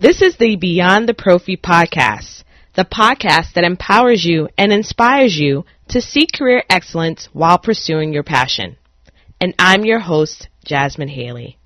This is the Beyond the Prophy podcast, the podcast that empowers you and inspires you to seek career excellence while pursuing your passion. And I'm your host, Jasmine Haley.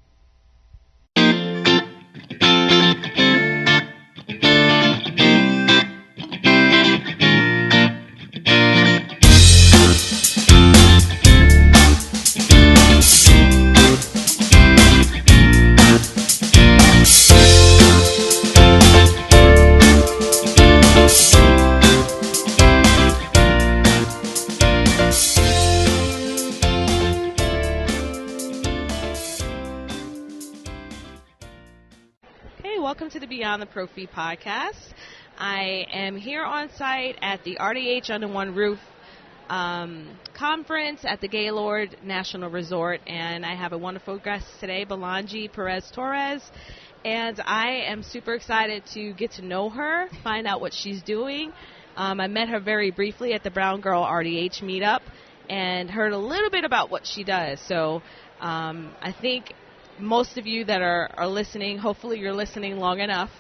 Welcome to the Beyond the Prophy podcast. I am here on site at the RDH Under One Roof conference at the Gaylord National Resort, and I have a wonderful guest today, Belangie Perez, and I am super excited to get to know her, find out what she's doing. I met her very briefly at the Brown Girl RDH meetup and heard a little bit about what she does. So I think most of you that are listening, hopefully you're listening long enough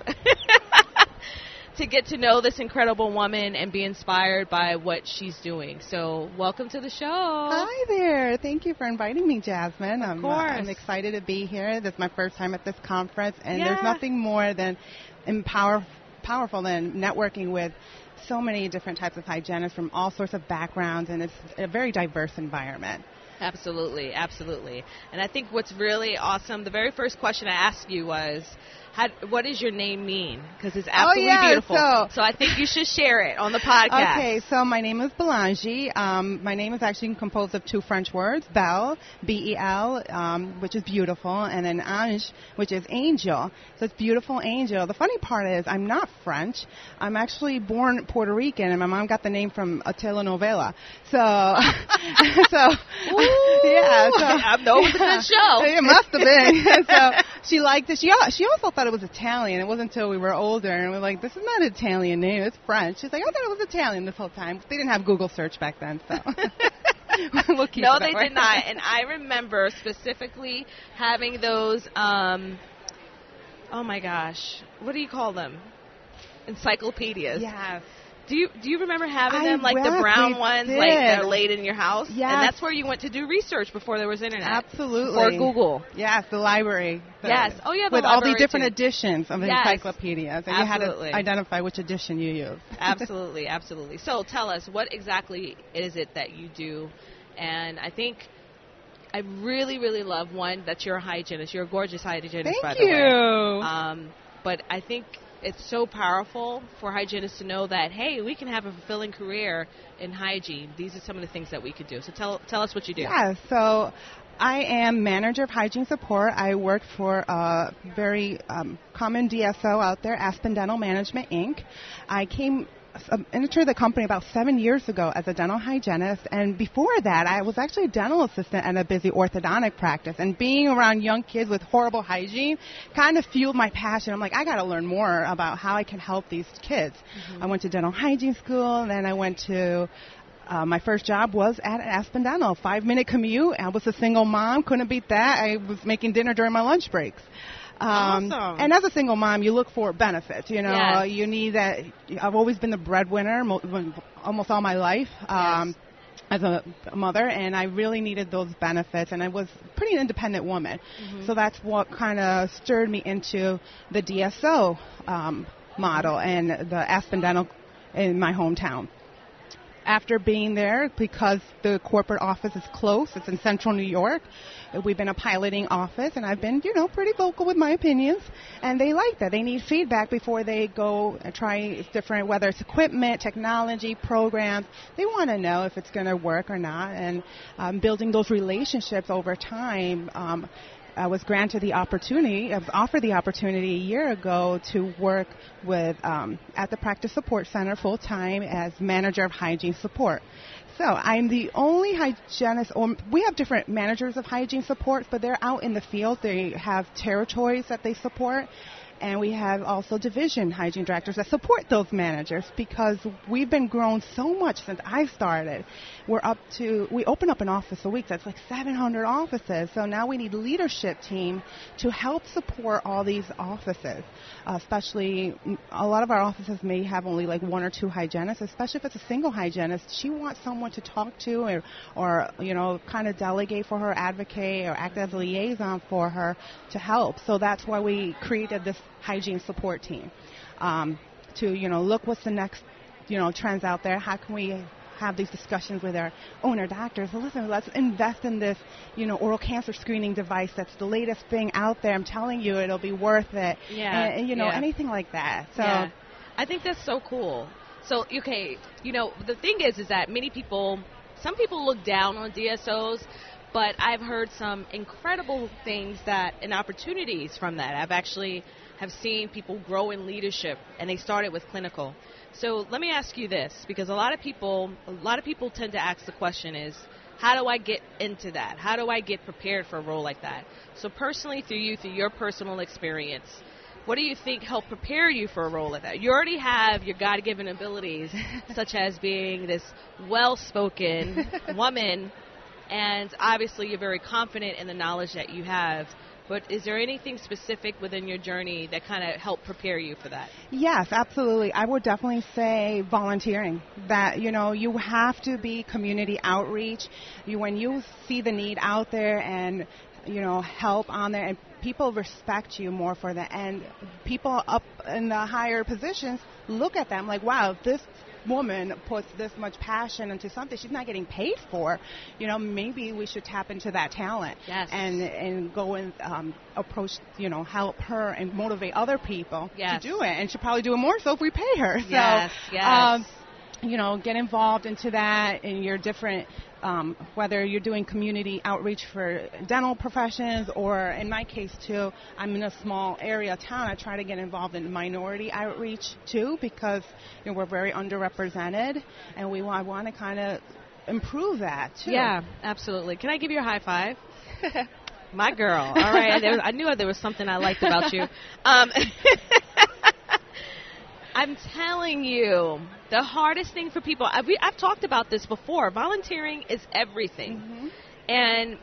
to get to know this incredible woman and be inspired by what she's doing. So welcome to the show. Hi there. Thank you for inviting me, Jasmine. Of course. I'm excited to be here. This is my first time at this conference, and there's nothing more than powerful than networking with so many different types of hygienists from all sorts of backgrounds, and it's a very diverse environment. Absolutely, absolutely. And I think what's really awesome, the very first question I asked you was, what does your name mean? Because it's absolutely beautiful. So I think you should share it on the podcast. Okay, so my name is Belangie. My name is actually composed of two French words, Belle, B-E-L, which is beautiful, and then Ange, which is angel. So it's beautiful angel. The funny part is I'm not French. I'm actually born Puerto Rican, and my mom got the name from a telenovela. So, yeah. So, I know it was a good show. It must have been. So she liked it. She also thought it was Italian. It wasn't until we were older, and we're like, this is not an Italian name. It's French. She's like, I thought it was Italian this whole time. They didn't have Google search back then, so. We'll keep no, it they did not. And I remember specifically having those, oh my gosh, what do you call them? Encyclopedias. Yes. Do you remember having them, like the brown ones, like that are laid in your house? Yes. And that's where you went to do research before there was internet. Absolutely. Or Google. Yes, the library. Yes. Oh, yeah, with all the different editions of the encyclopedias. And Absolutely. You had to identify which edition you used. Absolutely, absolutely. So tell us, what exactly is it that you do? And I think I really, really love, one, that you're a hygienist. You're a gorgeous hygienist, by the way. Thank you. But I think it's so powerful for hygienists to know that, hey, we can have a fulfilling career in hygiene. These are some of the things that we could do. So tell us what you do. Yeah, so I am manager of hygiene support. I work for a very common DSO out there, Aspen Dental Management, Inc. I entered the company about 7 years ago as a dental hygienist, and before that I was actually a dental assistant at a busy orthodontic practice, and being around young kids with horrible hygiene kind of fueled my passion. I'm like, I got to learn more about how I can help these kids. I went to dental hygiene school, and then I went to my first job was at Aspen Dental, 5-minute commute. I was a single mom, couldn't beat that. I was making dinner during my lunch breaks. Awesome. And as a single mom, you look for benefits. You know, Yes. You need that. I've always been the breadwinner almost all my life as a mother, and I really needed those benefits. And I was a pretty independent woman, so that's what kind of stirred me into the DSO model and the Aspen Dental in my hometown. After being there, because the corporate office is close, it's in central New York, we've been a piloting office, and I've been, pretty vocal with my opinions, and they like that. They need feedback before they go and try different, whether it's equipment, technology, programs. They want to know if it's going to work or not, and building those relationships over time. I was offered the opportunity a year ago to work with at the Practice Support Center full-time as manager of hygiene support. So I'm the only hygienist, or we have different managers of hygiene supports, but they're out in the field. They have territories that they support. And we have also division hygiene directors that support those managers because we've been grown so much since I started. We open up an office a week. That's like 700 offices. So now we need leadership team to help support all these offices. Especially a lot of our offices may have only like one or two hygienists, especially if it's a single hygienist. She wants someone to talk to or kind of delegate for her, advocate, or act as a liaison for her to help. So that's why we created this hygiene support team to look what's the next trends out there. How can we have these discussions with our owner doctors? Well, listen, let's invest in this oral cancer screening device that's the latest thing out there. I'm telling you, it'll be worth it. And anything like that. So I think that's so cool. So okay, the thing is that some people look down on DSOs, but I've heard some incredible things and opportunities from that. I've actually have seen people grow in leadership, and they started with clinical. So let me ask you this, because a lot of people tend to ask the question is, how do I get into that? How do I get prepared for a role like that? So personally, through your personal experience, what do you think helped prepare you for a role like that? You already have your God-given abilities, such as being this well-spoken woman, and obviously you're very confident in the knowledge that you have. But is there anything specific within your journey that kind of helped prepare you for that? Yes, absolutely. I would definitely say volunteering. That, you have to be community outreach. When you see the need out there and, help on there, and people respect you more for that. And people up in the higher positions look at them like, wow, this woman puts this much passion into something she's not getting paid for, maybe we should tap into that talent. Yes. And go and approach, help her and motivate other people to do it. And she'll probably do it more so if we pay her. Yes, so, yes. Get involved into that in your different, whether you're doing community outreach for dental professions, or in my case too, I'm in a small area town. I try to get involved in minority outreach too, because we're very underrepresented, and we want to kind of improve that too. Yeah, absolutely. Can I give you a high five? My girl. All right. I knew there was something I liked about you. I'm telling you, the hardest thing for people, I've talked about this before, volunteering is everything. Mm-hmm. And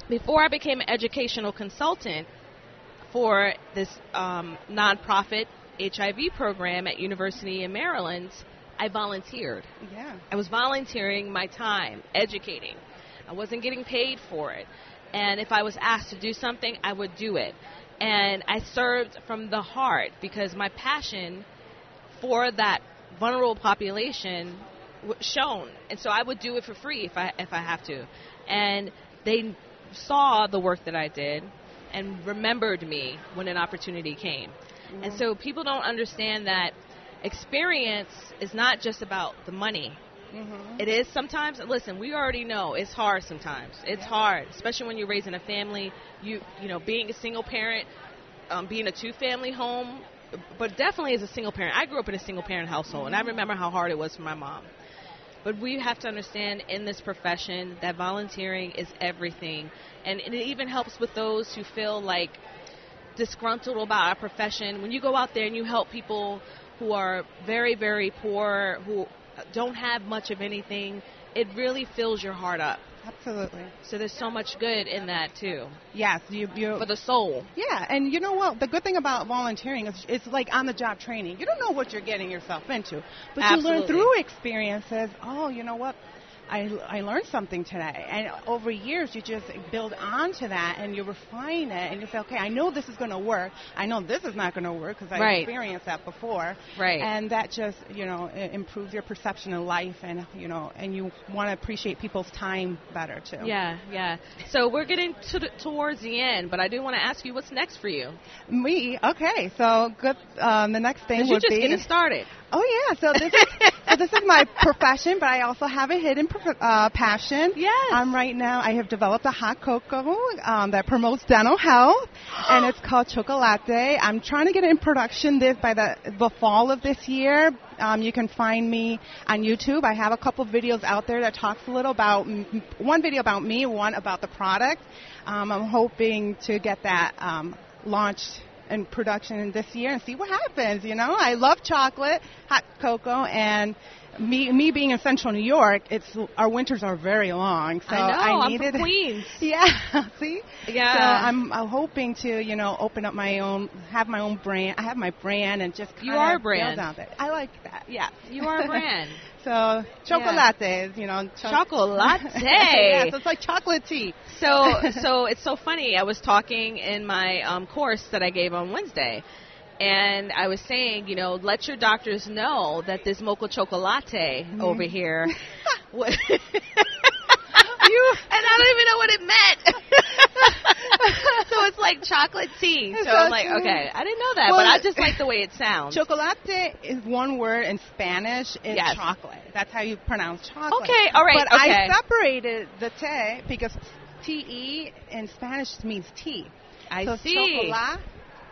before I became an educational consultant for this nonprofit HIV program at University in Maryland, I volunteered. Yeah. I was volunteering my time, educating. I wasn't getting paid for it. And if I was asked to do something, I would do it. And I served from the heart because my passion for that vulnerable population shown, and so I would do it for free if I have to. And they saw the work that I did and remembered me when an opportunity came. Mm-hmm. And so people don't understand that experience is not just about the money. Mm-hmm. It is sometimes. Listen, we already know it's hard sometimes. It's hard, especially when you're raising a family. You know, being a single parent, being a two-family home. But definitely as a single parent. I grew up in a single parent household, and I remember how hard it was for my mom. But we have to understand in this profession that volunteering is everything. And it even helps with those who feel like disgruntled about our profession. When you go out there and you help people who are very, very poor, who don't have much of anything, it really fills your heart up. Absolutely. So there's so much good in that, too. Yes. For the soul. Yeah, and you know what? The good thing about volunteering is it's like on-the-job training. You don't know what you're getting yourself into. But Absolutely. You learn through experiences, you know what? I learned something today. And over years, you just build onto that, and you refine it, and you say, okay, I know this is going to work. I know this is not going to work because I experienced that before. Right. And that just, it improves your perception of life, and, and you want to appreciate people's time better, too. Yeah. So we're getting towards the end, but I do want to ask you, what's next for you? Me? Okay. So good. The next thing would be... You're just getting started. Oh yeah, so this is my profession, but I also have a hidden passion. Yes. Right now I have developed a hot cocoa that promotes dental health, and it's called Chocola Te. I'm trying to get it in production by the fall of this year. You can find me on YouTube. I have a couple videos out there that talks a little about one video about me, one about the product. I'm hoping to get that launched in production this year and see what happens. You know, I love chocolate, hot cocoa, and me being in Central New York, our winters are very long. So I needed, I'm from Queens. Yeah, see. Yeah. So I'm hoping to open up my own, have my own brand. I have my brand and just kind of build out there. I like that. Yeah. You are a brand. So Chocola Te is, Chocola Te. Yeah, so it's like chocolate tea. So it's so funny. I was talking in my course that I gave on Wednesday, and I was saying, let your doctors know that this mocha chocolate over here. And I don't even know what it meant. So it's like chocolate tea. So I'm like, okay, I didn't know that, but I just like the way it sounds. Chocolate is one word in Spanish. It's chocolate. That's how you pronounce chocolate. Okay, all right. But I separated the te because T-E in Spanish means tea. I see. Chocola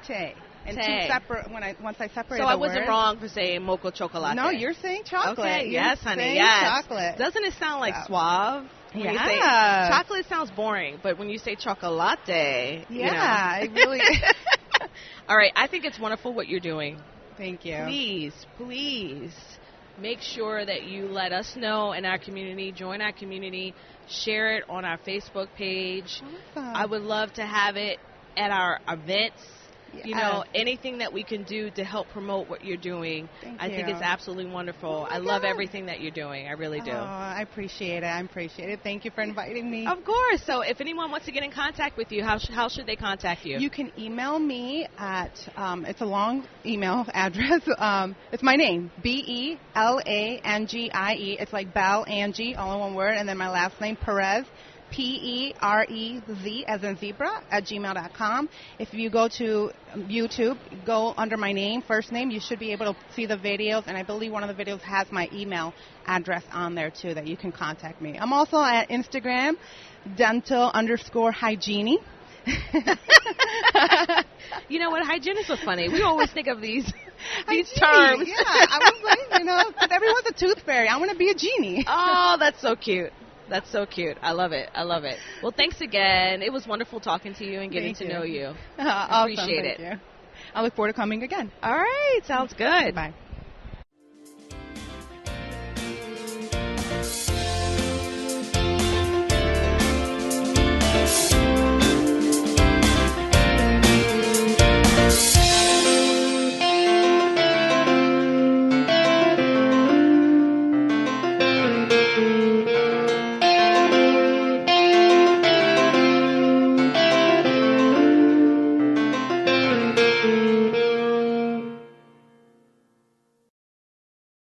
Te. And two separate, once I separated so I wasn't wrong for saying mocha chocolate. No, you're saying chocolate. Okay, yes, honey, yes. Chocolate. Doesn't it sound like suave? When you say chocolate sounds boring, but when you say chocolate, it really. All right, I think it's wonderful what you're doing. Thank you. Please make sure that you let us know in our community, join our community, share it on our Facebook page. Awesome. I would love to have it at our events. Yes. Anything that we can do to help promote what you're doing, I think it's absolutely wonderful. I love everything that you're doing. I really do. Oh, I appreciate it. Thank you for inviting me. Of course. So if anyone wants to get in contact with you, how should they contact you? You can email me at, it's a long email address. It's my name, Belangie. It's like Belangie, all in one word, and then my last name, Perez. Perez as in zebra @gmail.com. If you go to YouTube, go under my name, first name, you should be able to see the videos, and I believe one of the videos has my email address on there too that you can contact me. I'm also at Instagram, dental_hygiene. You know what? Hygienists are funny. We always think of these terms. Yeah, I was like, but everyone's a tooth fairy. I want to be a genie. Oh, that's so cute. That's so cute. I love it. Well, thanks again. It was wonderful talking to you and getting to know you. I appreciate it. You. I look forward to coming again. All right. Sounds good. Bye.